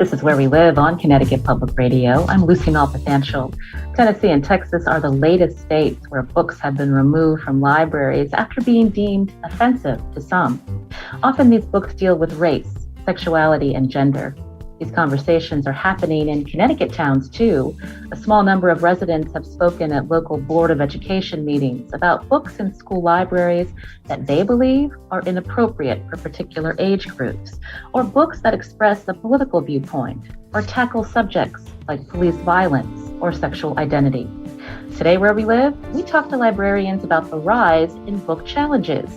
This is Where We Live on Connecticut Public Radio. I'm Lucy Nalpathanchel. Tennessee and Texas are the latest states where books have been removed from libraries after being deemed offensive to some. Often these books deal with race, sexuality, and gender. These conversations are happening in Connecticut towns too. A small number of residents have spoken at local Board of Education meetings about books in school libraries that they believe are inappropriate for particular age groups, or books that express a political viewpoint, or tackle subjects like police violence or sexual identity. Today, Where We Live, we talk to librarians about the rise in book challenges.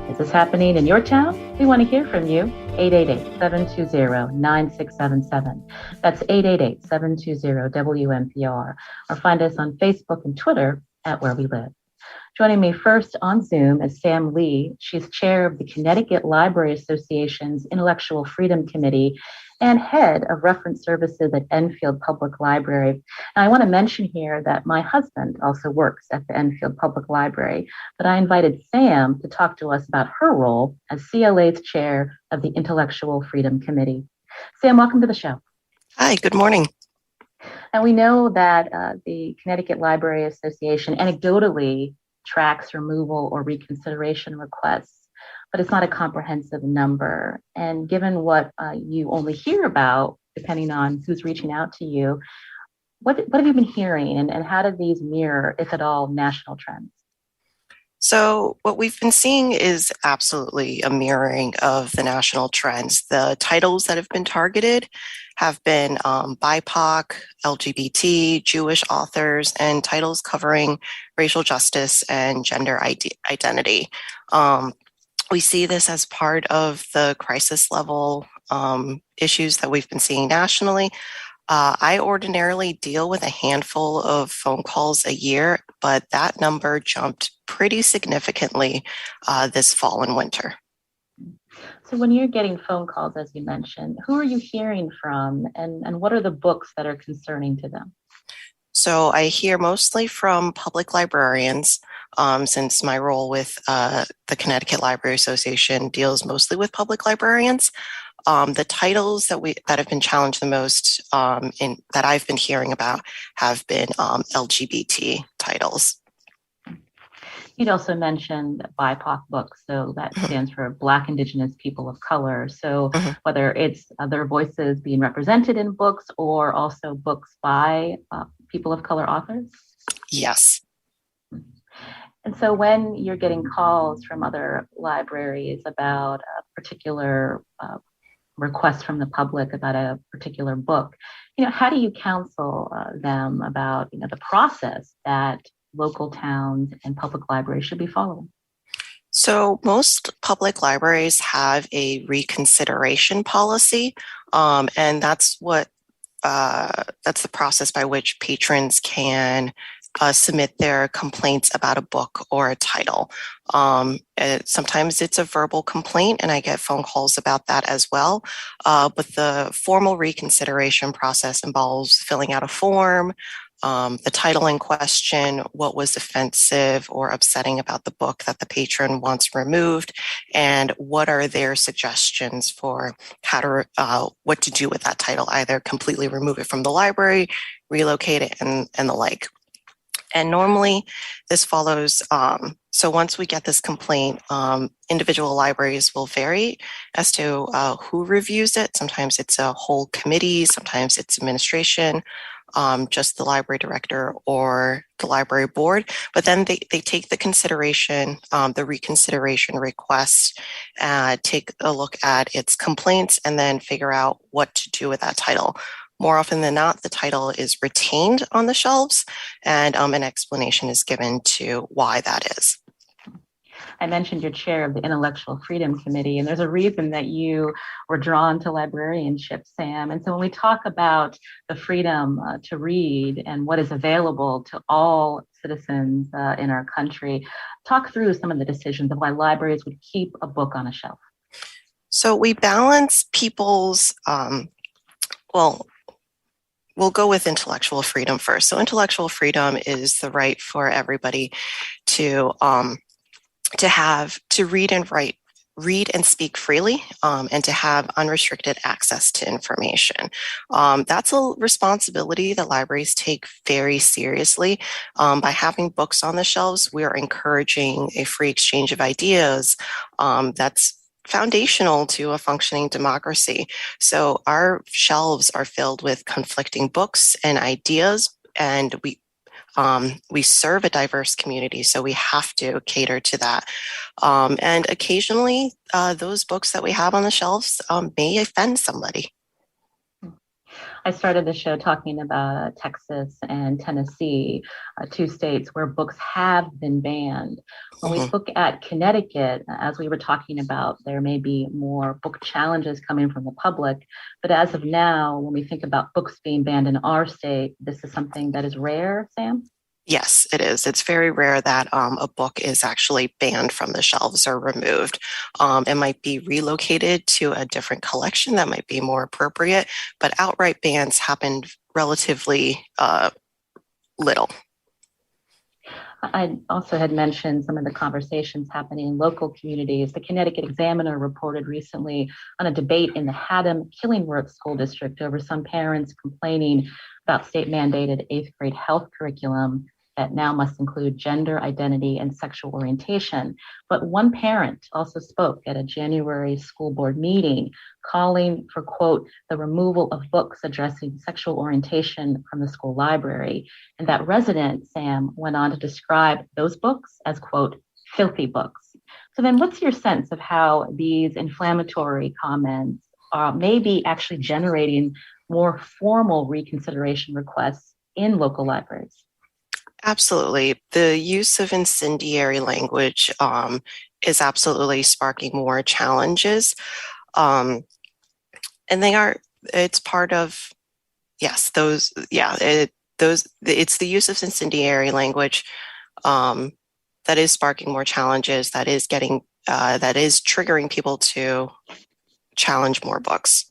Is this happening in your town? We want to hear from you. 888-720-9677. That's 888-720-WNPR. Or find us on Facebook and Twitter at Where We Live. Joining me first on Zoom is Sam Lee. She's chair of the Connecticut Library Association's Intellectual Freedom Committee and head of reference services at Enfield Public Library. And I want to mention here that my husband also works at the Enfield Public Library, but I invited Sam to talk to us about her role as CLA's chair of the Intellectual Freedom Committee. Sam, welcome to the show. Hi, good morning. And we know that the Connecticut Library Association anecdotally tracks removal or reconsideration requests, but it's not a comprehensive number. And given what you only hear about, depending on who's reaching out to you, what have you been hearing, and how do these mirror, if at all, national trends? So what we've been seeing is absolutely a mirroring of the national trends. The titles that have been targeted have been BIPOC, LGBT, Jewish authors, and titles covering racial justice and gender identity. We see this as part of the crisis level issues that we've been seeing nationally. I ordinarily deal with a handful of phone calls a year, but that number jumped pretty significantly this fall and winter. So when you're getting phone calls, as you mentioned, who are you hearing from, and what are the books that are concerning to them? So I hear mostly from public librarians, since my role with the Connecticut Library Association deals mostly with public librarians. The titles that have been challenged the most that I've been hearing about have been LGBT titles. You'd also mentioned BIPOC books, so that stands for Black, Indigenous, People of Color. So whether it's other voices being represented in books or also books by people of color authors? Yes. And so when you're getting calls from other libraries about a particular request from the public about a particular book, how do you counsel them about, the process that local towns and public libraries should be following? So most public libraries have a reconsideration policy, and that's the process by which patrons can submit their complaints about a book or a title. Sometimes it's a verbal complaint, and I get phone calls about that as well. But the formal reconsideration process involves filling out a form, the title in question, what was offensive or upsetting about the book that the patron wants removed, and what are their suggestions for what to do with that title, either completely remove it from the library, relocate it, and the like. And normally this follows, so once we get this complaint, individual libraries will vary as to who reviews it. Sometimes it's a whole committee, sometimes it's administration, just the library director or the library board. But then they take the reconsideration request, take a look at its complaints, and then figure out what to do with that title. More often than not, the title is retained on the shelves, and an explanation is given to why that is. I mentioned you're chair of the Intellectual Freedom Committee, and there's a reason that you were drawn to librarianship, Sam. And so when we talk about the freedom to read and what is available to all citizens in our country, talk through some of the decisions of why libraries would keep a book on a shelf. So we balance people's, we'll go with intellectual freedom first. So intellectual freedom is the right for everybody to read and write read and speak freely, and to have unrestricted access to information. That's a responsibility that libraries take very seriously. By having books on the shelves, we are encouraging a free exchange of ideas that's foundational to a functioning democracy. So our shelves are filled with conflicting books and ideas, and we serve a diverse community, so we have to cater to that. And occasionally, those books that we have on the shelves may offend somebody. I started the show talking about Texas and Tennessee, two states where books have been banned. When we look at Connecticut, as we were talking about, there may be more book challenges coming from the public. But as of now, when we think about books being banned in our state, this is something that is rare, Sam? Yes, it is. It's very rare that a book is actually banned from the shelves or removed. It might be relocated to a different collection that might be more appropriate, but outright bans happen relatively little. I also had mentioned some of the conversations happening in local communities. The Connecticut Examiner reported recently on a debate in the Haddam-Killingworth School District over some parents complaining about state-mandated eighth grade health curriculum that now must include gender identity and sexual orientation. But one parent also spoke at a January school board meeting calling for, quote, the removal of books addressing sexual orientation from the school library. And that resident, Sam, went on to describe those books as, quote, filthy books. So then what's your sense of how these inflammatory comments may be actually generating more formal reconsideration requests in local libraries? Absolutely. The use of incendiary language is absolutely sparking more challenges. And it's part of, yes, it's the use of incendiary language that is sparking more challenges, that is triggering people to challenge more books.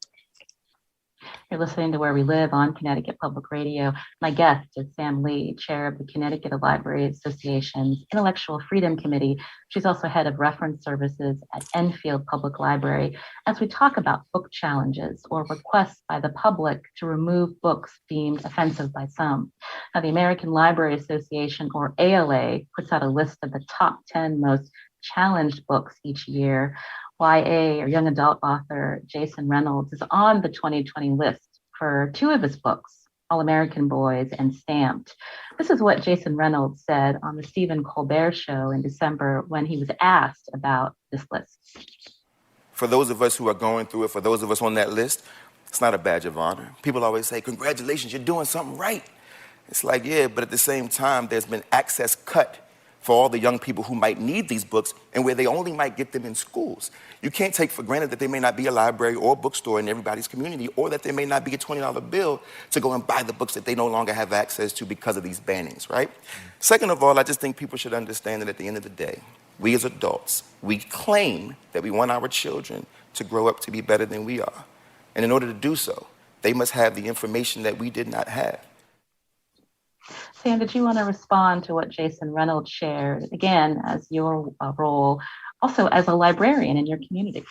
You're listening to Where We Live on Connecticut Public Radio. My guest is Sam Lee, chair of the Connecticut Library Association's Intellectual Freedom Committee. She's also head of reference services at Enfield Public Library. As we talk about book challenges or requests by the public to remove books deemed offensive by some. Now, the American Library Association, or ALA, puts out a list of the top 10 most challenged books each year. YA, or young adult author Jason Reynolds, is on the 2020 list for two of his books, All American Boys and Stamped. This is what Jason Reynolds said on the Stephen Colbert Show in December when he was asked about this list. For those of us who are going through it, for those of us on that list, it's not a badge of honor. People always say, congratulations, you're doing something right. It's like, yeah, but at the same time, there's been access cut for all the young people who might need these books and where they only might get them in schools. You can't take for granted that there may not be a library or a bookstore in everybody's community, or that there may not be a $20 bill to go and buy the books that they no longer have access to because of these bannings, right? Second of all, I just think people should understand that at the end of the day, we as adults, we claim that we want our children to grow up to be better than we are. And in order to do so, they must have the information that we did not have. Sam, did you want to respond to what Jason Reynolds shared, again, as your role, also as a librarian in your community?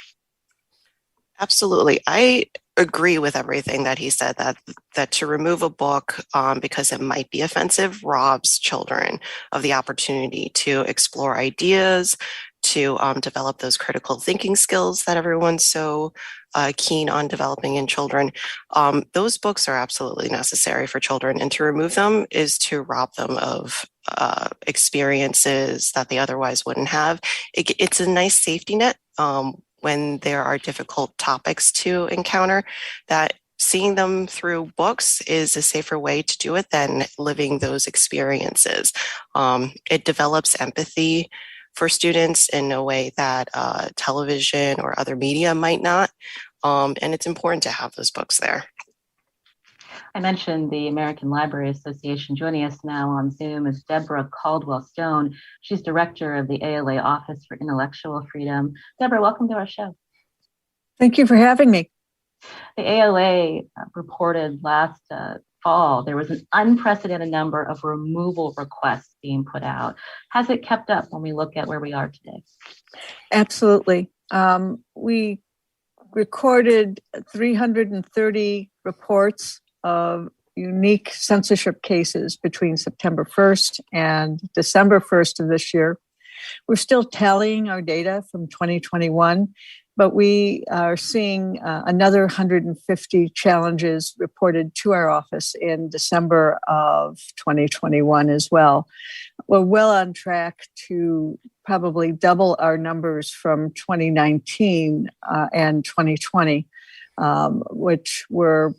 Absolutely. I agree with everything that he said, that to remove a book because it might be offensive robs children of the opportunity to explore ideas, to develop those critical thinking skills that everyone's so keen on developing in children. Those books are absolutely necessary for children, and to remove them is to rob them of experiences that they otherwise wouldn't have. It's a nice safety net when there are difficult topics to encounter, that seeing them through books is a safer way to do it than living those experiences. It develops empathy for students in a way that television or other media might not. And it's important to have those books there. I mentioned the American Library Association. Joining us now on Zoom is Deborah Caldwell Stone. She's director of the ALA Office for Intellectual Freedom. Deborah, welcome to our show. Thank you for having me. The ALA reported last fall there was an unprecedented number of removal requests being put out. Has it kept up when we look at where we are today? Absolutely. We recorded 330 reports of unique censorship cases between September 1st and December 1st of this year. We're still tallying our data from 2021, but we are seeing another 150 challenges reported to our office in December of 2021 as well. We're well on track to probably double our numbers from 2019 and 2020, which were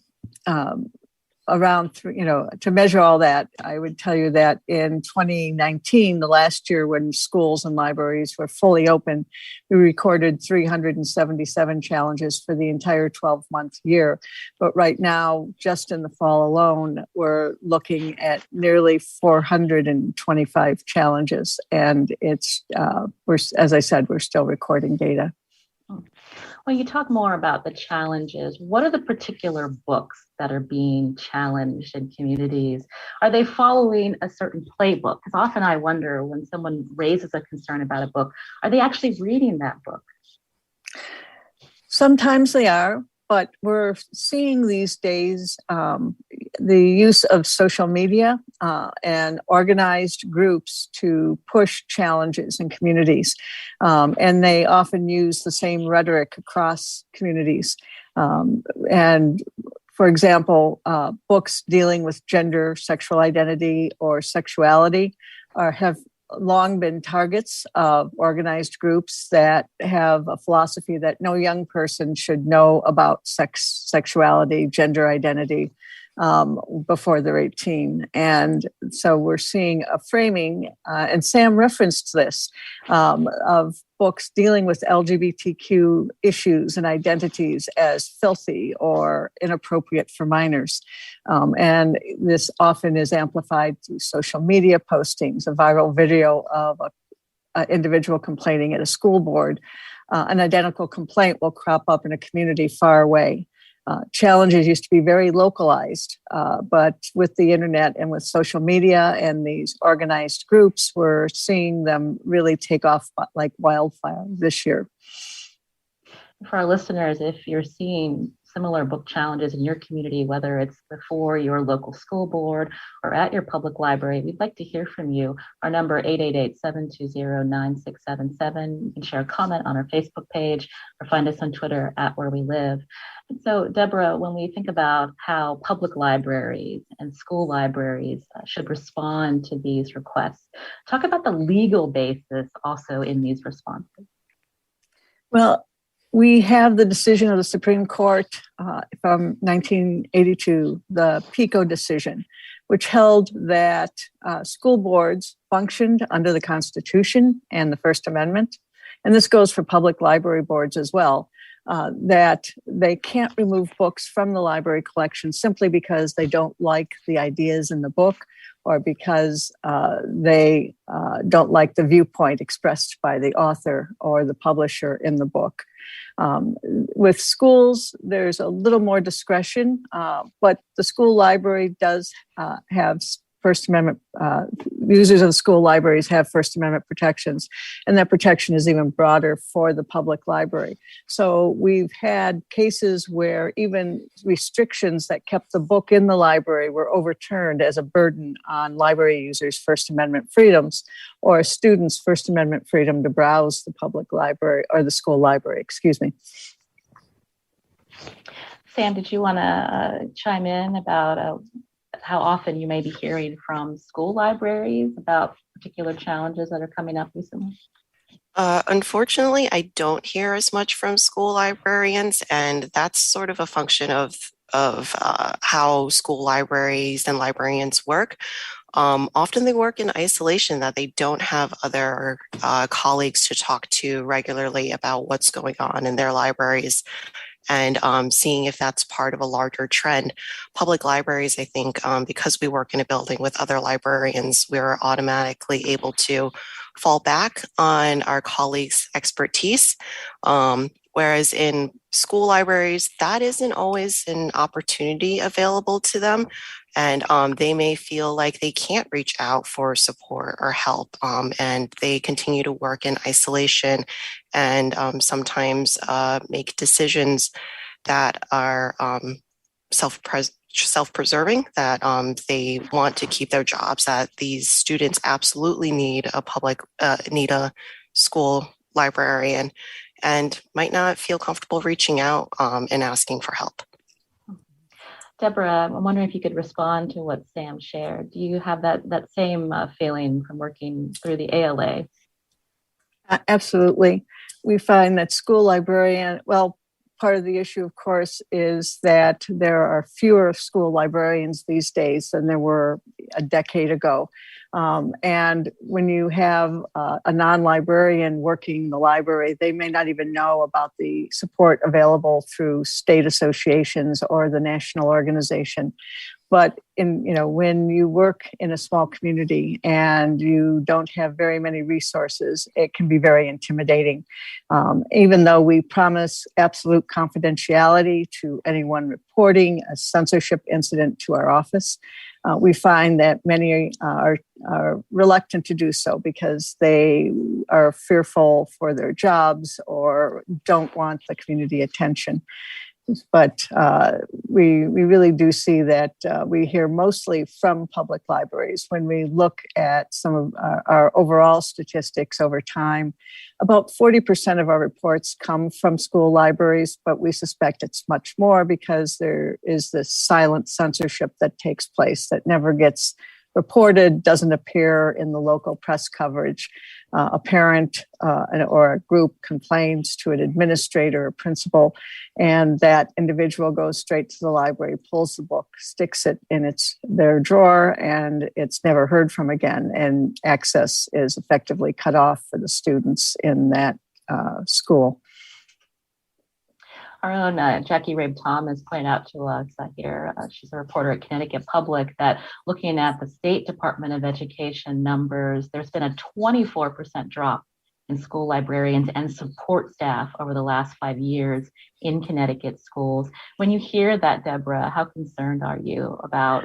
around, to measure all that, I would tell you that in 2019, the last year when schools and libraries were fully open, we recorded 377 challenges for the entire 12-month year. But right now, just in the fall alone, we're looking at nearly 425 challenges. And it's, as I said, we're still recording data. When you talk more about the challenges, what are the particular books that are being challenged in communities? Are they following a certain playbook? Because often I wonder when someone raises a concern about a book, are they actually reading that book? Sometimes they are, but we're seeing these days the use of social media and organized groups to push challenges in communities. And they often use the same rhetoric across communities. And for example, books dealing with gender, sexual identity, or sexuality have long been targets of organized groups that have a philosophy that no young person should know about sexuality, gender identity before they're 18. And so we're seeing a framing, and Sam referenced this, of books dealing with LGBTQ issues and identities as filthy or inappropriate for minors. And this often is amplified through social media postings, a viral video of an individual complaining at a school board. An identical complaint will crop up in a community far away. Challenges used to be very localized, but with the internet and with social media and these organized groups, we're seeing them really take off like wildfire this year. For our listeners, if you're seeing similar book challenges in your community, whether it's before your local school board or at your public library, we'd like to hear from you. Our number 888-720-9677. You can share a comment on our Facebook page or find us on Twitter at Where We Live. And so, Deborah, when we think about how public libraries and school libraries should respond to these requests, talk about the legal basis also in these responses. Well, we have the decision of the Supreme Court from 1982, the PICO decision, which held that school boards functioned under the Constitution and the First Amendment. And this goes for public library boards as well, that they can't remove books from the library collection simply because they don't like the ideas in the book or because they don't like the viewpoint expressed by the author or the publisher in the book. With schools, there's a little more discretion, but the school library does have First Amendment, users of the school libraries have First Amendment protections, and that protection is even broader for the public library. So we've had cases where even restrictions that kept the book in the library were overturned as a burden on library users' First Amendment freedoms, or a student's First Amendment freedom to browse the public library or the school library, excuse me. Sam, did you want to chime in about how often you may be hearing from school libraries about particular challenges that are coming up recently? Unfortunately, I don't hear as much from school librarians, and that's sort of a function of how school libraries and librarians work. Often they work in isolation, that they don't have other colleagues to talk to regularly about what's going on in their libraries, and seeing if that's part of a larger trend. Public libraries, I think, because we work in a building with other librarians, we're automatically able to fall back on our colleagues' expertise. Whereas in school libraries, that isn't always an opportunity available to them. And they may feel like they can't reach out for support or help. And they continue to work in isolation and sometimes make decisions that are self-preserving, that they want to keep their jobs, that these students absolutely need a school librarian and might not feel comfortable reaching out and asking for help. Deborah, I'm wondering if you could respond to what Sam shared. Do you have that same feeling from working through the ALA? Absolutely. We find that school librarian, part of the issue, of course, is that there are fewer school librarians these days than there were a decade ago. And when you have a non-librarian working in the library, they may not even know about the support available through state associations or the national organization. But when you work in a small community and you don't have very many resources, it can be very intimidating. Even though we promise absolute confidentiality to anyone reporting a censorship incident to our office, we find that many are reluctant to do so because they are fearful for their jobs or don't want the community attention. But we really do see that we hear mostly from public libraries. When we look at some of our overall statistics over time, about 40% of our reports come from school libraries, but we suspect it's much more because there is this silent censorship that takes place that never gets reported, doesn't appear in the local press coverage. A parent or a group complains to an administrator or principal, and that individual goes straight to the library, pulls the book, sticks it in their drawer, and it's never heard from again. And access is effectively cut off for the students in that school. Our own Jackie Rabe Thomas pointed out to us here, she's a reporter at Connecticut Public, that looking at the State Department of Education numbers, there's been a 24% drop in school librarians and support staff over the last 5 years in Connecticut schools. When you hear that, Deborah, how concerned are you about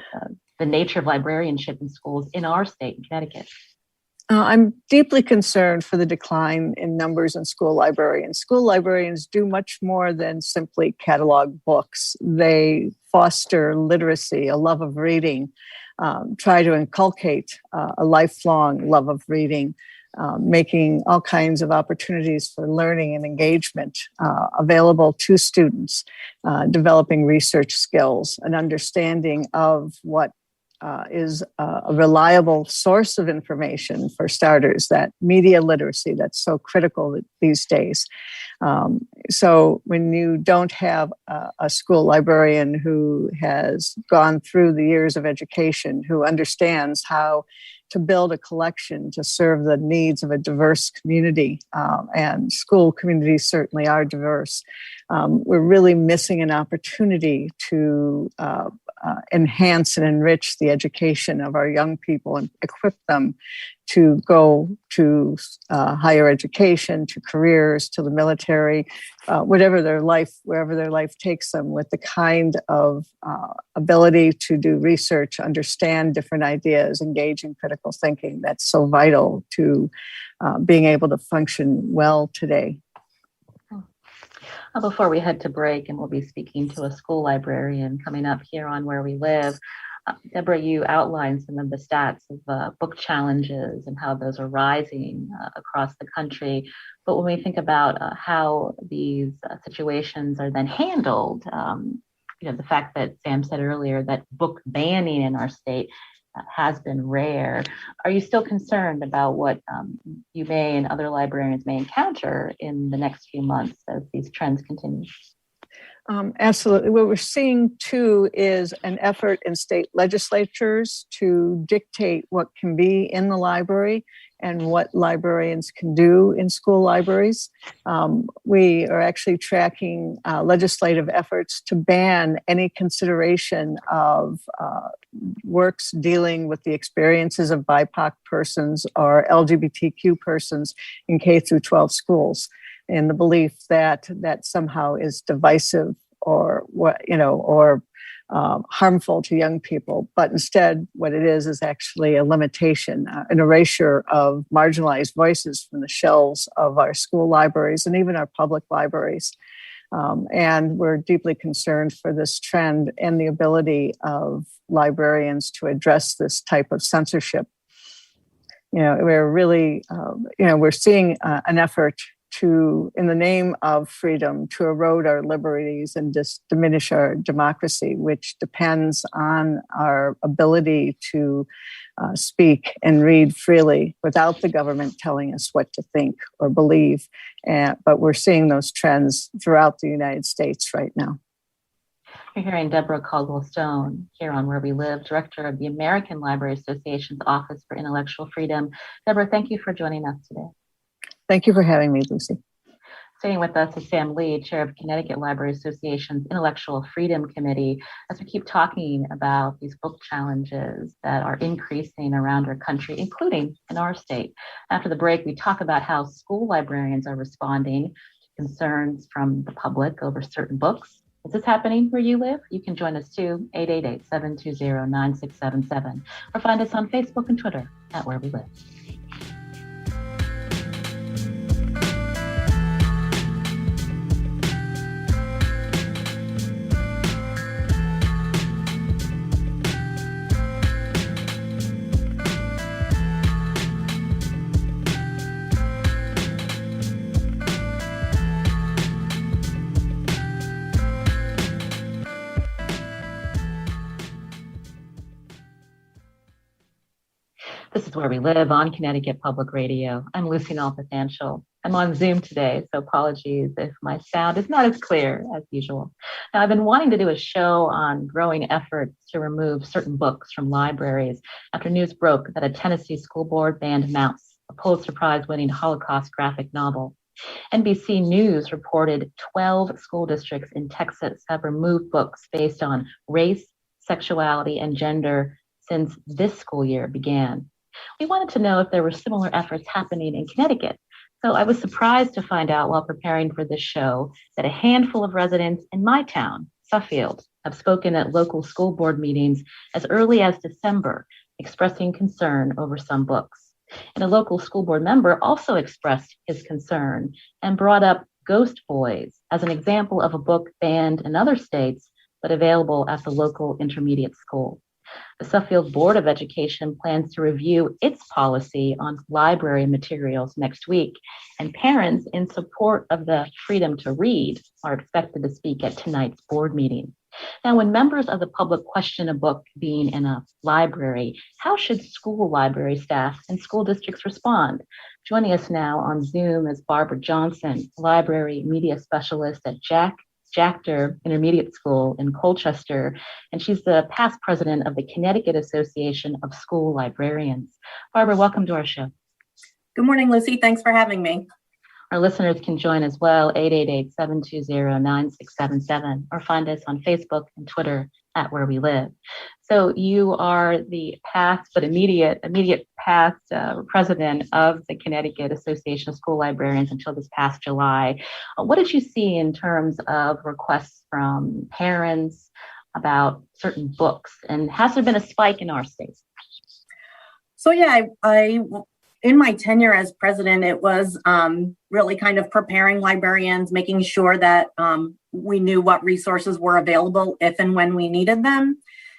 the nature of librarianship in schools in our state, in Connecticut? I'm deeply concerned for the decline in numbers in school librarians. School librarians do much more than simply catalog books. They foster literacy, a love of reading, try to inculcate a lifelong love of reading, making all kinds of opportunities for learning and engagement available to students, developing research skills, an understanding of what is a reliable source of information for starters, that media literacy that's so critical these days. So when you don't have a school librarian who has gone through the years of education, who understands how to build a collection to serve the needs of a diverse community, and school communities certainly are diverse, we're really missing an opportunity to enhance and enrich the education of our young people and equip them to go to higher education, to careers, to the military, wherever their life takes them, with the kind of ability to do research, understand different ideas, engage in critical thinking that's so vital to being able to function well today. Before we head to break, and we'll be speaking to a school librarian coming up here on Where We Live, Deborah, you outlined some of the stats of book challenges and how those are rising across the country. But when we think about how these situations are then handled, the fact that Sam said earlier that book banning in our state has been rare. Are you still concerned about what you may and other librarians may encounter in the next few months as these trends continue? Absolutely. What we're seeing, too, is an effort in state legislatures to dictate what can be in the library and what librarians can do in school libraries. We are actually tracking legislative efforts to ban any consideration of works dealing with the experiences of BIPOC persons or LGBTQ persons in K through 12 schools. in the belief that that somehow is divisive or what, or harmful to young people. But instead, what it is actually a limitation, an erasure of marginalized voices from the shelves of our school libraries and even our public libraries. And we're deeply concerned for this trend and the ability of librarians to address this type of censorship. We're really, we're seeing an effort to, in the name of freedom, to erode our liberties and diminish our democracy, which depends on our ability to speak and read freely without the government telling us what to think or believe. But we're seeing those trends throughout the United States right now. You're hearing Deborah Caldwell-Stone here on Where We Live, Director of the American Library Association's Office for Intellectual Freedom. Deborah, thank you for joining us today. Thank you for having me, Lucy. Staying with us is Sam Lee, Chair of Connecticut Library Association's Intellectual Freedom Committee, as we keep talking about these book challenges that are increasing around our country, including in our state. After the break, we talk about how school librarians are responding to concerns from the public over certain books. Is this happening where you live? You can join us too, 888-720-9677, or find us on Facebook and Twitter at Where We Live. This is Where We Live on Connecticut Public Radio. I'm Lucy Nalpathanchel. I'm on Zoom today, so apologies if my sound is not as clear as usual. Now, I've been wanting to do a show on growing efforts to remove certain books from libraries after news broke that a Tennessee school board banned Mouse, a Pulitzer Prize-winning Holocaust graphic novel. NBC News reported 12 school districts in Texas have removed books based on race, sexuality, and gender since this school year began. We wanted to know if there were similar efforts happening in Connecticut. So I was surprised to find out while preparing for this show that a handful of residents in my town, Suffield, have spoken at local school board meetings as early as December, expressing concern over some books. And a local school board member also expressed his concern and brought up Ghost Boys as an example of a book banned in other states, but available at the local intermediate school. The Suffield Board of Education plans to review its policy on library materials next week, and parents in support of the freedom to read are expected to speak at tonight's board meeting. Now, when members of the public question a book being in a library, how should school library staff and school districts respond? Joining us now on Zoom is Barbara Johnson, library media specialist at Jackter Intermediate School in Colchester, and she's the past president of the Connecticut Association of School Librarians. Barbara, welcome to our show. Good morning, Lucy. Thanks for having me. Our listeners can join as well, 888-720-9677, or find us on Facebook and Twitter at Where We Live. So you are the past, but immediate past president of the Connecticut Association of School Librarians until this past July. What did you see in terms of requests from parents about certain books? And has there been a spike in our state? So yeah, I in my tenure as president, it was really kind of preparing librarians, making sure that we knew what resources were available if and when we needed them.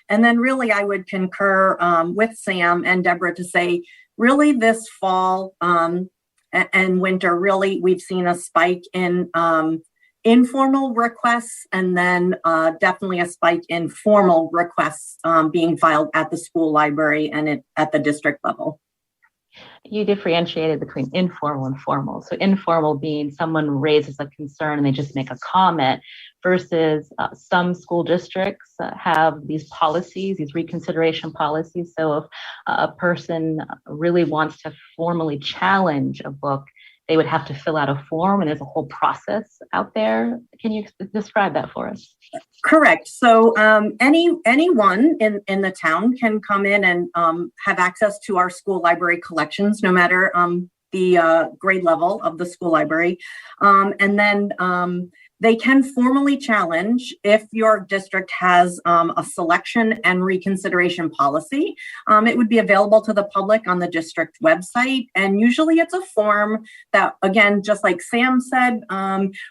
And then really I would concur with Sam and Deborah to say, really this fall and winter, really we've seen a spike in informal requests, and then definitely a spike in formal requests being filed at the school library and at the district level. You differentiated between informal and formal. So informal being someone raises a concern and they just make a comment, versus some school districts have these policies, these reconsideration policies. So if a person really wants to formally challenge a book, they would have to fill out a form, and there's a whole process out there. Can you describe that for us? Correct. So anyone in the town can come in and have access to our school library collections, no matter the grade level of the school library. And then they can formally challenge if your district has a selection and reconsideration policy. It would be available to the public on the district website. And usually it's a form that, again, just like Sam said,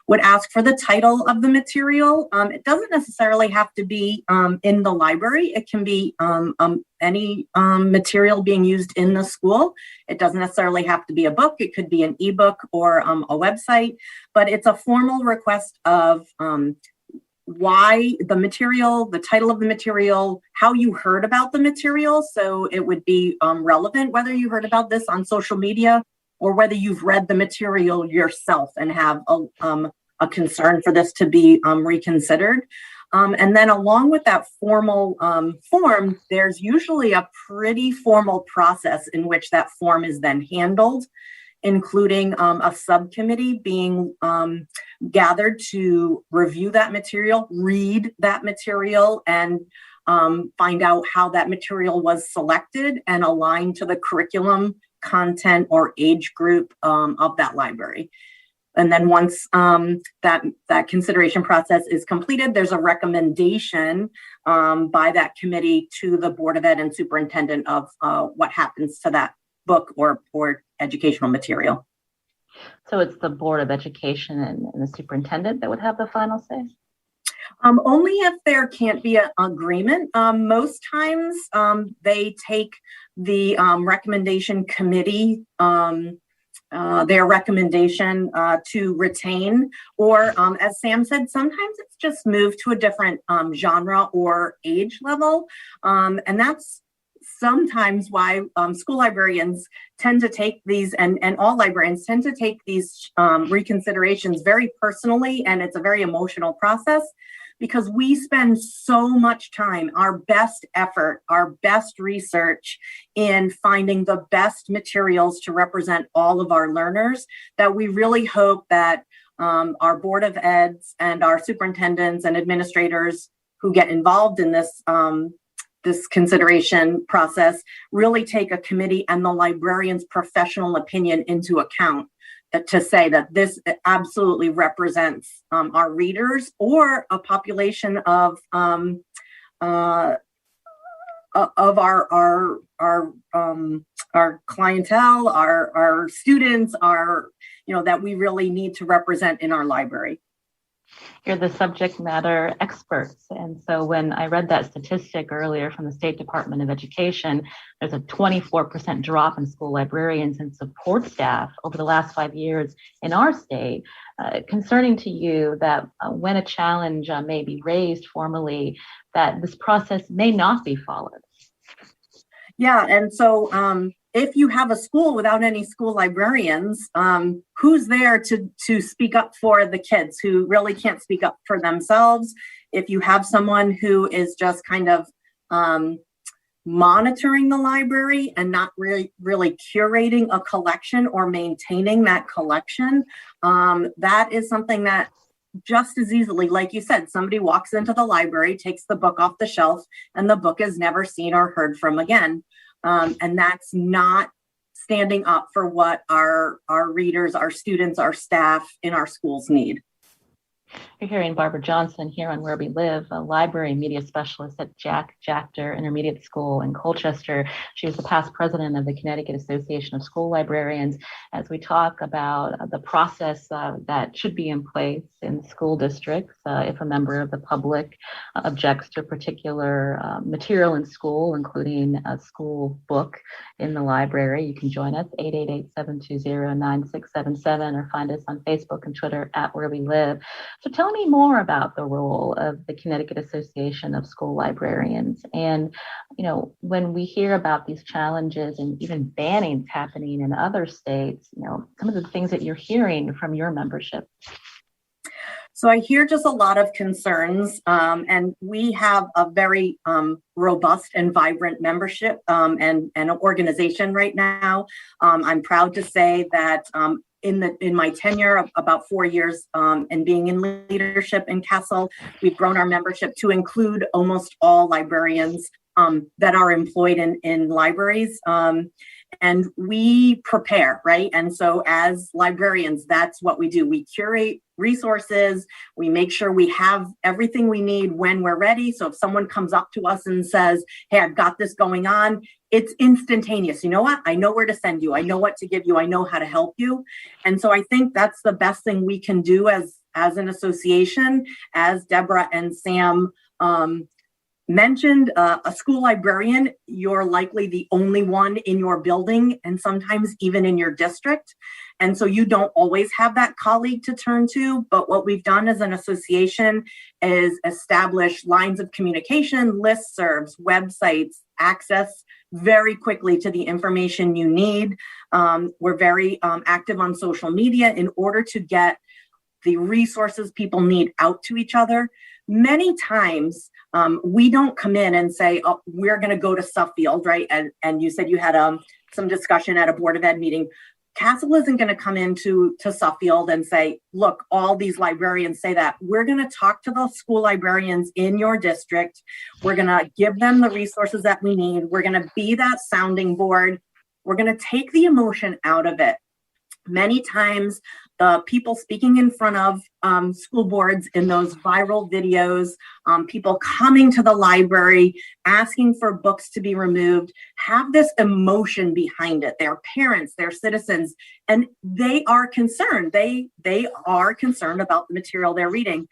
would ask for the title of the material. It doesn't necessarily have to be in the library. It can be any material being used in the school. It doesn't necessarily have to be a book. It could be an ebook or a website, but it's a formal request of why the material, the title of the material, how you heard about the material. So it would be relevant whether you heard about this on social media or whether you've read the material yourself and have a concern for this to be reconsidered. And then along with that formal form, there's usually a pretty formal process in which that form is then handled, including a subcommittee being gathered to review that material, read that material, and find out how that material was selected and aligned to the curriculum, content, or age group of that library. And then once that consideration process is completed, there's a recommendation by that committee to the Board of Ed and superintendent of what happens to that book or educational material. So it's the Board of Education and the superintendent that would have the final say? Only if there can't be an agreement. Most times they take the recommendation committee their recommendation to retain, or as Sam said, sometimes it's just moved to a different genre or age level. And that's sometimes why school librarians tend to take these, and all librarians tend to take these reconsiderations very personally, and it's a very emotional process, because we spend so much time, our best effort, our best research in finding the best materials to represent all of our learners, that we really hope that our Board of Eds and our superintendents and administrators who get involved in this this consideration process really take a committee and the librarian's professional opinion into account, to say that this absolutely represents our readers or a population of our clientele, our students, that we really need to represent in our library. You're the subject matter experts. And so when I read that statistic earlier from the State Department of Education, there's a 24% drop in school librarians and support staff over the last 5 years in our state. Concerning to you that when a challenge may be raised formally, that this process may not be followed. Yeah, and so if you have a school without any school librarians, who's there to speak up for the kids who really can't speak up for themselves? If you have someone who is just kind of monitoring the library and not really curating a collection or maintaining that collection, that is something that just as easily, like you said, somebody walks into the library, takes the book off the shelf, and the book is never seen or heard from again. And that's not standing up for what our readers, our students, our staff in our schools need. You're hearing Barbara Johnson here on Where We Live, a library media specialist at Jackter Intermediate School in Colchester. She is the past president of the Connecticut Association of School Librarians. As we talk about the process that should be in place in school districts, if a member of the public objects to a particular material in school, including a school book in the library, you can join us, 888-720-9677, or find us on Facebook and Twitter at Where We Live. So tell me more about the role of the Connecticut Association of School Librarians. And, when we hear about these challenges and even bannings happening in other states, some of the things that you're hearing from your membership. So I hear just a lot of concerns, and we have a very robust and vibrant membership and an organization right now. I'm proud to say that in my tenure of about 4 years and being in leadership in Castle, we've grown our membership to include almost all librarians that are employed in libraries. and we prepare, right? And so as librarians, that's what we do. We curate resources. We make sure we have everything we need when we're ready. So if someone comes up to us and says, hey, I've got this going on, it's instantaneous. You know what? I know where to send you. I know what to give you. I know how to help you. And so I think that's the best thing we can do as an association. As Deborah and Sam mentioned, a school librarian, you're likely the only one in your building and sometimes even in your district. And so you don't always have that colleague to turn to. But what we've done as an association is establish lines of communication, listservs, websites, access very quickly to the information you need. We're very active on social media in order to get the resources people need out to each other. Many times we don't come in and say, oh, we're going to go to Suffield, right? And you said you had some discussion at a Board of Ed meeting. Castle isn't going to come into Suffield and say, look, all these librarians say that. We're going to talk to the school librarians in your district. We're going to give them the resources that we need. We're going to be that sounding board. We're going to take the emotion out of it. Many times, the people speaking in front of school boards in those viral videos, people coming to the library, asking for books to be removed, have this emotion behind it. They're parents, they're citizens, and they are concerned. They are concerned about the material they're reading.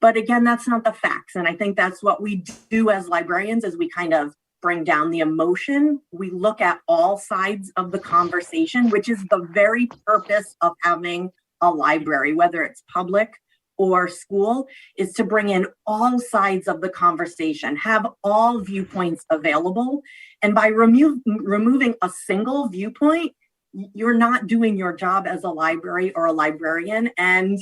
But again, that's not the facts. And I think that's what we do as librarians, is we kind of bring down the emotion. We look at all sides of the conversation, which is the very purpose of having a library, whether it's public or school, is to bring in all sides of the conversation, have all viewpoints available. And by removing a single viewpoint, you're not doing your job as a library or a librarian. And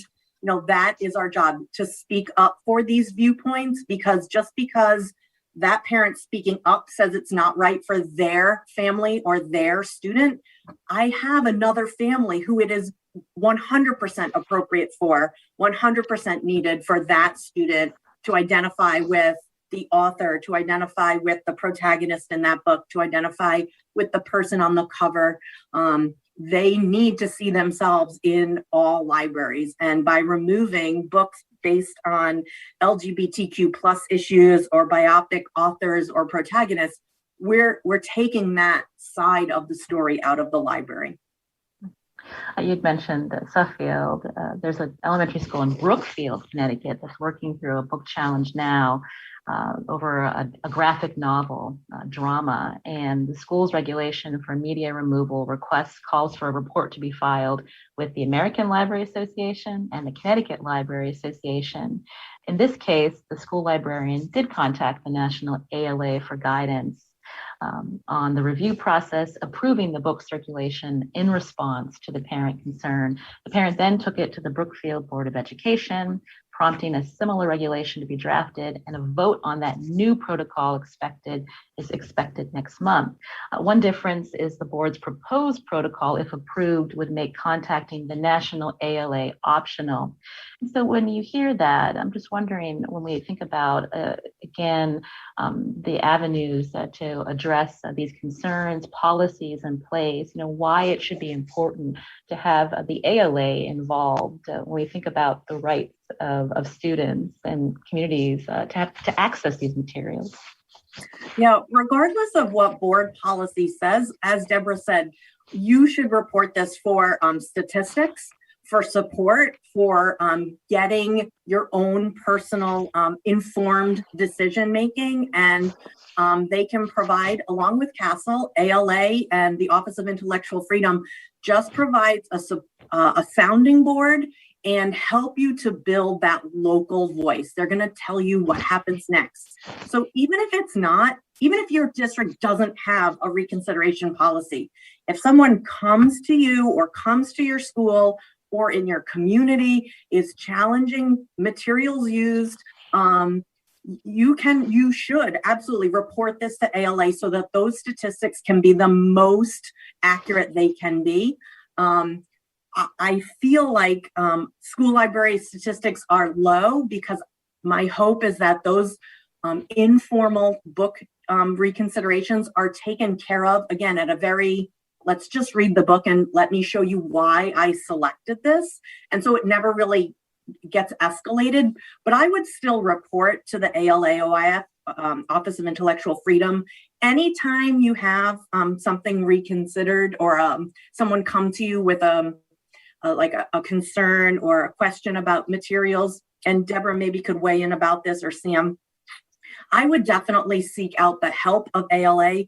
that is our job, to speak up for these viewpoints, because just because that parent speaking up says it's not right for their family or their student, I have another family who it is 100% appropriate for, 100% needed for that student to identify with the author, to identify with the protagonist in that book, to identify with the person on the cover. They need to see themselves in all libraries. And by removing books based on LGBTQ plus issues or biopic authors or protagonists, we're taking that side of the story out of the library. You'd mentioned Suffield. There's an elementary school in Brookfield, Connecticut, that's working through a book challenge now over a graphic novel drama, and the school's regulation for media removal requests calls for a report to be filed with the American Library Association and the Connecticut Library Association. In this case, the school librarian did contact the National ALA for guidance on the review process, approving the book circulation in response to the parent concern. The parent then took it to the Brookfield Board of Education, prompting a similar regulation to be drafted, and a vote on that new protocol is expected next month. One difference is the board's proposed protocol, if approved, would make contacting the National ALA optional. And so when you hear that, I'm just wondering, when we think about, the avenues to address these concerns, policies in place, why it should be important to have the ALA involved when we think about the rights of students and communities to access these materials. Yeah, regardless of what board policy says, as Deborah said, you should report this for statistics, for support, for getting your own personal informed decision making. And they can provide, along with Castle, ALA, and the Office of Intellectual Freedom, just provides a sounding board and help you to build that local voice. They're going to tell you what happens next. So even if your district doesn't have a reconsideration policy, if someone comes to you or comes to your school or in your community is challenging materials used, you should absolutely report this to ALA so that those statistics can be the most accurate they can be. I feel like school library statistics are low because my hope is that those informal book reconsiderations are taken care of, again, at a very, let's just read the book and let me show you why I selected this. And so it never really gets escalated, but I would still report to the ALAOIF, Office of Intellectual Freedom. Anytime you have something reconsidered or someone come to you with like a concern or a question about materials, and Deborah maybe could weigh in about this, or Sam, I would definitely seek out the help of ALA.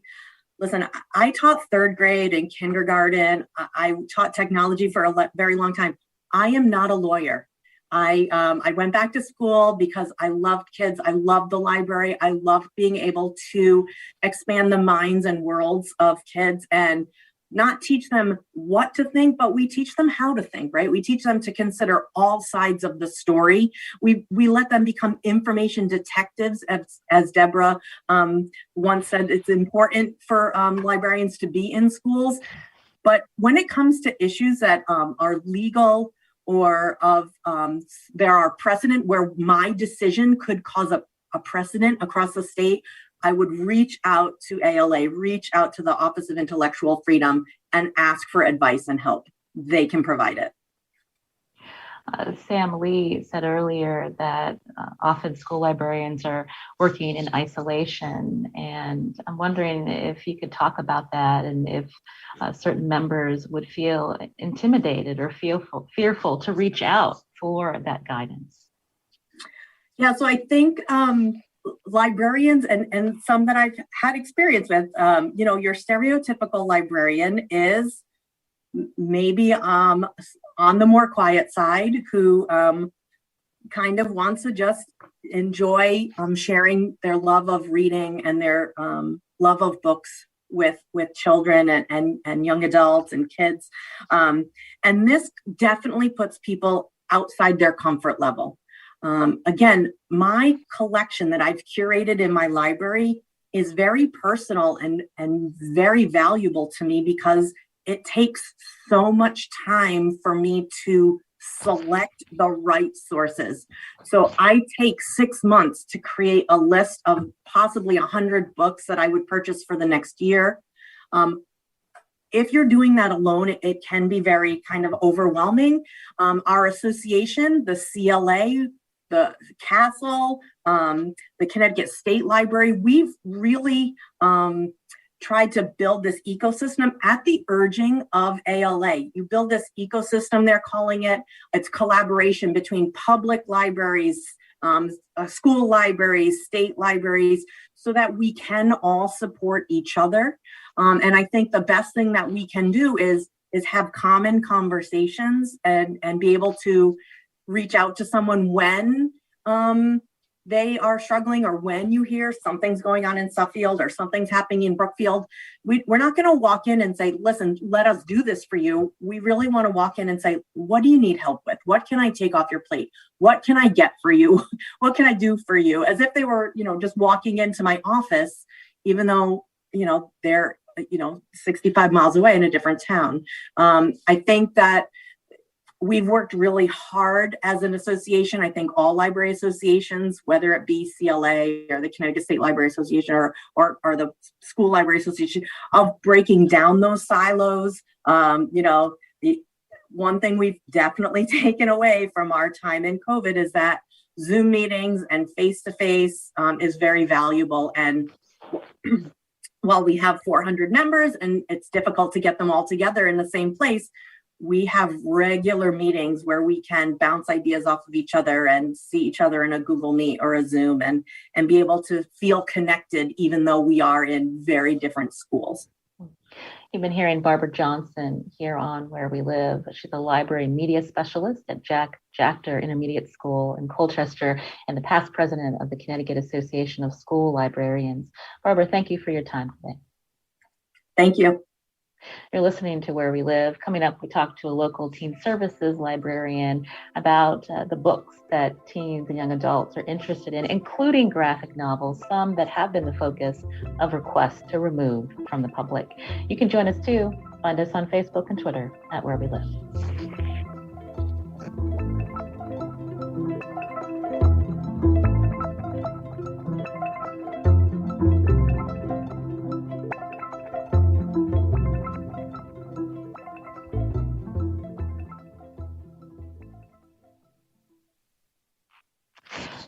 Listen, I taught third grade and kindergarten. I taught technology for a very long time. I am not a lawyer. I went back to school because I loved kids. I loved the library. I loved being able to expand the minds and worlds of kids and not teach them what to think, but we teach them how to think, right? We teach them to consider all sides of the story. We let them become information detectives, as Deborah once said, it's important for librarians to be in schools. But when it comes to issues that are legal or there are precedent where my decision could cause a precedent across the state, I would reach out to ALA, reach out to the Office of Intellectual Freedom and ask for advice and help. They can provide it. Sam Lee said earlier that often school librarians are working in isolation, and I'm wondering if you could talk about that and if certain members would feel intimidated or fearful to reach out for that guidance. Yeah, so I think librarians and some that I've had experience with, your stereotypical librarian is maybe on the more quiet side who kind of wants to just enjoy sharing their love of reading and their love of books with children and young adults and kids. And this definitely puts people outside their comfort level. Again, my collection that I've curated in my library is very personal and very valuable to me because it takes so much time for me to select the right sources. So I take 6 months to create a list of possibly 100 books that I would purchase for the next year. If you're doing that alone, it can be very kind of overwhelming. Our association, the CLA, the Castle, the Connecticut State Library, we've really tried to build this ecosystem at the urging of ALA. You build this ecosystem, they're calling it. It's collaboration between public libraries, school libraries, state libraries, so that we can all support each other. And I think the best thing that we can do is have common conversations and be able to reach out to someone when they are struggling, or when you hear something's going on in Suffield or something's happening in Brookfield. We're not going to walk in and say, listen, let us do this for you. We really want to walk in and say, what do you need help with? What can I take off your plate? What can I get for you? What can I do for you? As if they were, just walking into my office, even though, they're, 65 miles away in a different town. I think that we've worked really hard as an association. I think all library associations, whether it be CLA or the Connecticut State Library Association or the School Library Association, of breaking down those silos. The one thing we've definitely taken away from our time in COVID is that Zoom meetings and face-to-face is very valuable. And while we have 400 members and it's difficult to get them all together in the same place, we have regular meetings where we can bounce ideas off of each other and see each other in a Google Meet or a Zoom and be able to feel connected, even though we are in very different schools. You've been hearing Barbara Johnson here on Where We Live. She's a library media specialist at Jackter Intermediate School in Colchester and the past president of the Connecticut Association of School Librarians. Barbara, thank you for your time today. Thank you. You're listening to Where We Live. Coming up, we talk to a local teen services librarian about the books that teens and young adults are interested in, including graphic novels, some that have been the focus of requests to remove from the public. You can join us too. Find us on Facebook and Twitter at Where We Live.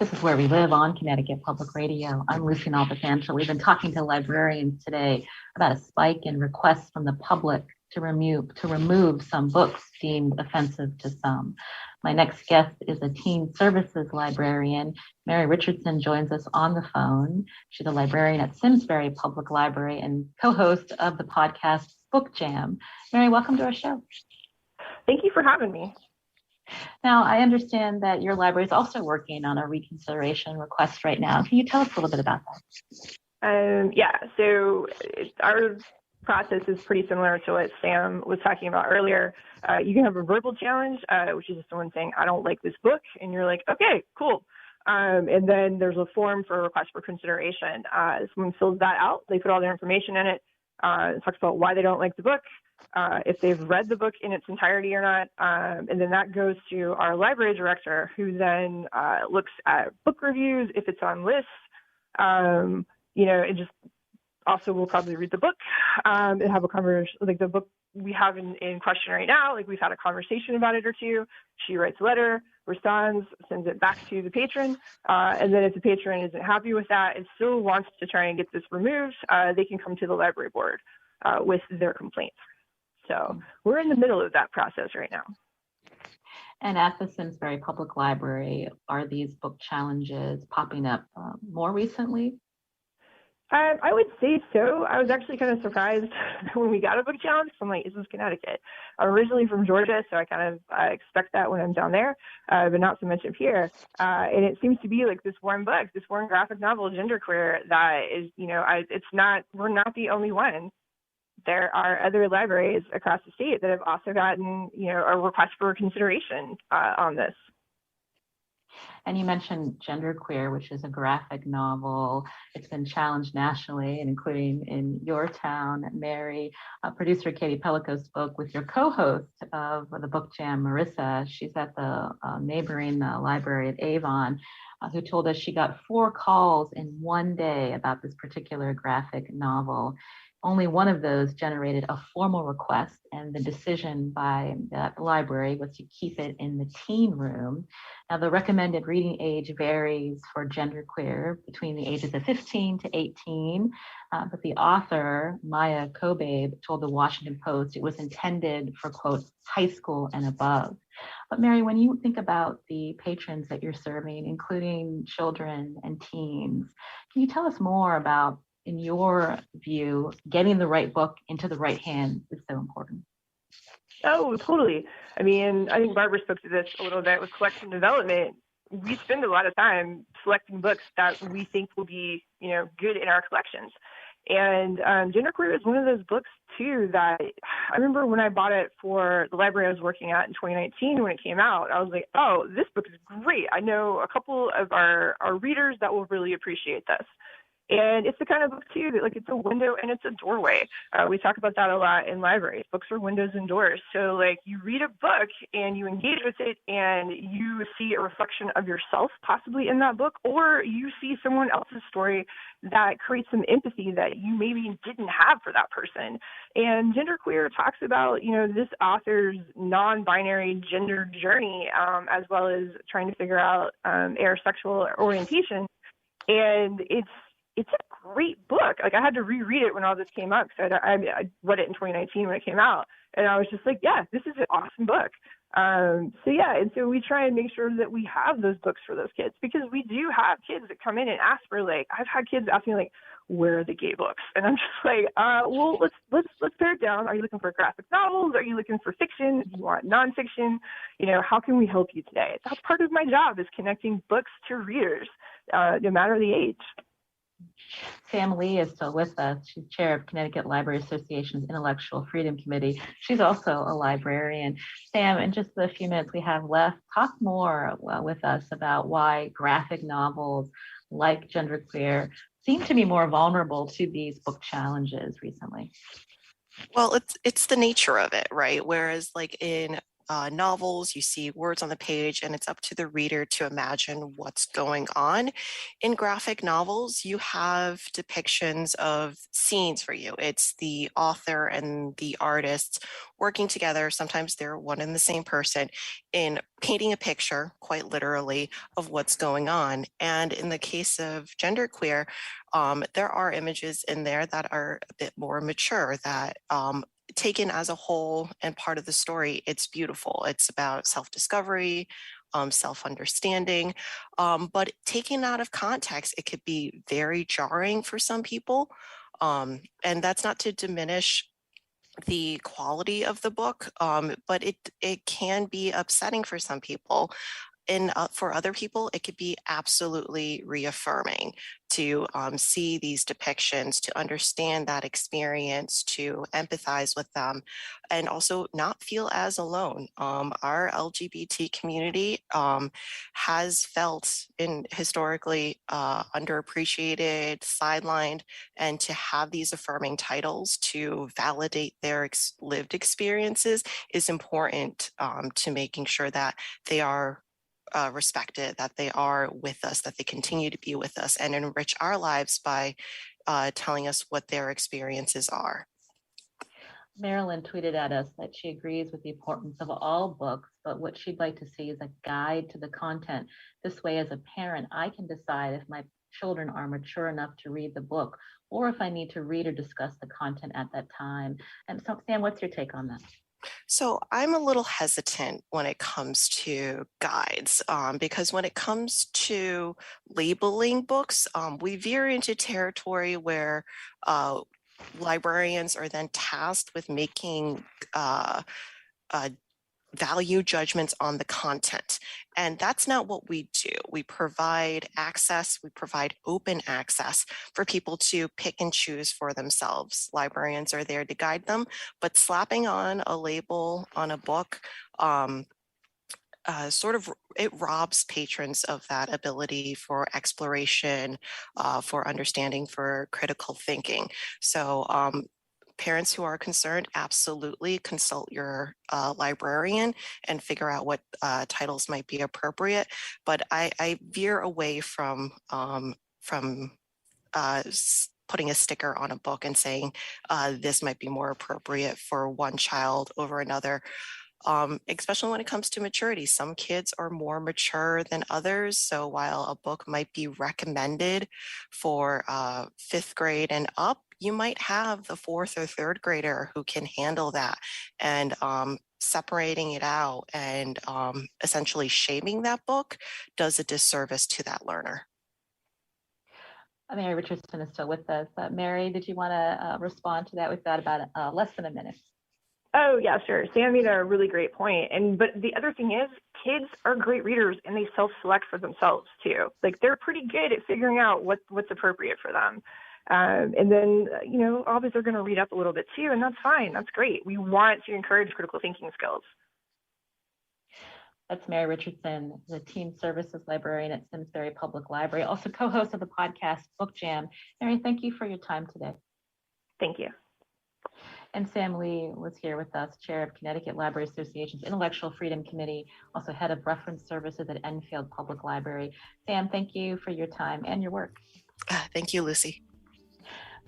This is Where We Live on Connecticut Public Radio. I'm Lucy Nalpathanchel. We've been talking to librarians today about a spike in requests from the public to remove some books deemed offensive to some. My next guest is a teen services librarian. Mary Richardson joins us on the phone. She's a librarian at Simsbury Public Library and co-host of the podcast Book Jam. Mary, welcome to our show. Thank you for having me. Now, I understand that your library is also working on a reconsideration request right now. Can you tell us a little bit about that? So our process is pretty similar to what Sam was talking about earlier. You can have a verbal challenge, which is someone saying, I don't like this book. And you're like, okay, cool. And then there's a form for a request for consideration. Someone fills that out. They put all their information in it. It talks about why they don't like the book, if they've read the book in its entirety or not. And then that goes to our library director, who then looks at book reviews, if it's on lists. It just also will probably read the book and have a conversation, like the book we have in question right now, like we've had a conversation about it or two. She writes a letter, responds, sends it back to the patron. And then if the patron isn't happy with that and still wants to try and get this removed, they can come to the library board with their complaints. So we're in the middle of that process right now. And at the Simsbury Public Library, are these book challenges popping up more recently? I would say so. I was actually kind of surprised when we got a book challenge. I'm like, this is Connecticut. I'm originally from Georgia, so I kind of expect that when I'm down there, but not so much up here. And it seems to be like this one book, this one graphic novel, genderqueer, that is, we're not the only ones. There are other libraries across the state that have also gotten, a request for consideration on this. And you mentioned genderqueer, which is a graphic novel. It's been challenged nationally, and including in your town. Mary, producer Katie Pellico spoke with your co-host of the Book Jam, Marissa. She's at the neighboring library at Avon, who told us she got 4 calls in one day about this particular graphic novel. Only one of those generated a formal request, and the decision by the library was to keep it in the teen room. Now, the recommended reading age varies for genderqueer between the ages of 15 to 18, but the author, Maya Kobabe, told the Washington Post it was intended for, quote, high school and above. But Mary, when you think about the patrons that you're serving, including children and teens, can you tell us more about, in your view, getting the right book into the right hands is so important? Oh, totally. I mean, I think Barbara spoke to this a little bit with collection development. We spend a lot of time selecting books that we think will be, good in our collections. And genderqueer is one of those books, too, that I remember when I bought it for the library I was working at in 2019 when it came out. I was like, oh, this book is great. I know a couple of our readers that will really appreciate this. And it's the kind of book, too, that it's a window and it's a doorway. We talk about that a lot in libraries. Books are windows and doors. So, you read a book and you engage with it and you see a reflection of yourself possibly in that book, or you see someone else's story that creates some empathy that you maybe didn't have for that person. And genderqueer talks about, this author's non-binary gender journey, as well as trying to figure out asexual orientation. And it's a great book. I had to reread it when all this came up, because I read it in 2019 when it came out, and I was just like, yeah, this is an awesome book. And so we try and make sure that we have those books for those kids, because we do have kids that come in and ask for, I've had kids ask me, where are the gay books? And I'm just like, well, let's pare it down. Are you looking for graphic novels? Are you looking for fiction? Do you want nonfiction? How can we help you today? That's part of my job, is connecting books to readers, no matter the age. Sam Lee is still with us. She's chair of Connecticut Library Association's Intellectual Freedom Committee. She's also a librarian. Sam, in just the few minutes we have left, talk more with us about why graphic novels like genderqueer seem to be more vulnerable to these book challenges recently. Well, it's the nature of it, right? Whereas in novels, you see words on the page, and it's up to the reader to imagine what's going on. In graphic novels, you have depictions of scenes for you. It's the author and the artists working together. Sometimes they're one and the same person in painting a picture, quite literally, of what's going on. And in the case of genderqueer, there are images in there that are a bit more mature, that taken as a whole and part of the story, it's beautiful. It's about self-discovery, self-understanding, but taken out of context, it could be very jarring for some people. And that's not to diminish the quality of the book, but it can be upsetting for some people. And for other people, it could be absolutely reaffirming to see these depictions, to understand that experience, to empathize with them, and also not feel as alone. Our LGBT community has felt historically underappreciated, sidelined, and to have these affirming titles to validate their lived experiences is important to making sure that they are respected, that they are with us, that they continue to be with us and enrich our lives by telling us what their experiences are. Marilyn tweeted at us that she agrees with the importance of all books, but what she'd like to see is a guide to the content. This way, as a parent, I can decide if my children are mature enough to read the book or if I need to read or discuss the content at that time. And so, Sam, what's your take on that? So I'm a little hesitant when it comes to guides, because when it comes to labeling books, we veer into territory where librarians are then tasked with making value judgments on the content. And that's not what we do. We provide access, we provide open access for people to pick and choose for themselves. Librarians are there to guide them, but slapping on a label on a book it robs patrons of that ability for exploration, for understanding, for critical thinking. So parents who are concerned, absolutely consult your librarian and figure out what titles might be appropriate. But I veer away from putting a sticker on a book and saying this might be more appropriate for one child over another. Especially when it comes to maturity. Some kids are more mature than others. So while a book might be recommended for 5th grade and up, you might have the 4th or 3rd grader who can handle that. And separating it out and essentially shaming that book does a disservice to that learner. Mary Richardson is still with us. Mary, did you want to respond to that? We've got about less than a minute. Oh, yeah, sure. Sam made a really great point. But the other thing is, kids are great readers and they self-select for themselves too. Like, they're pretty good at figuring out what's appropriate for them. And then, obviously they're going to read up a little bit too, and that's fine. That's great. We want to encourage critical thinking skills. That's Mary Richardson, the Teen Services Librarian at Simsbury Public Library, also co-host of the podcast Book Jam. Mary, thank you for your time today. Thank you. And Sam Lee was here with us, Chair of Connecticut Library Association's Intellectual Freedom Committee, also Head of Reference Services at Enfield Public Library. Sam, thank you for your time and your work. Thank you, Lucy.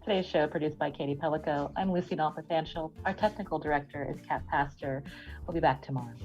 Today's show produced by Katie Pellico. I'm Lucy Nalpathanchel. Our technical director is Kat Pastor. We'll be back tomorrow.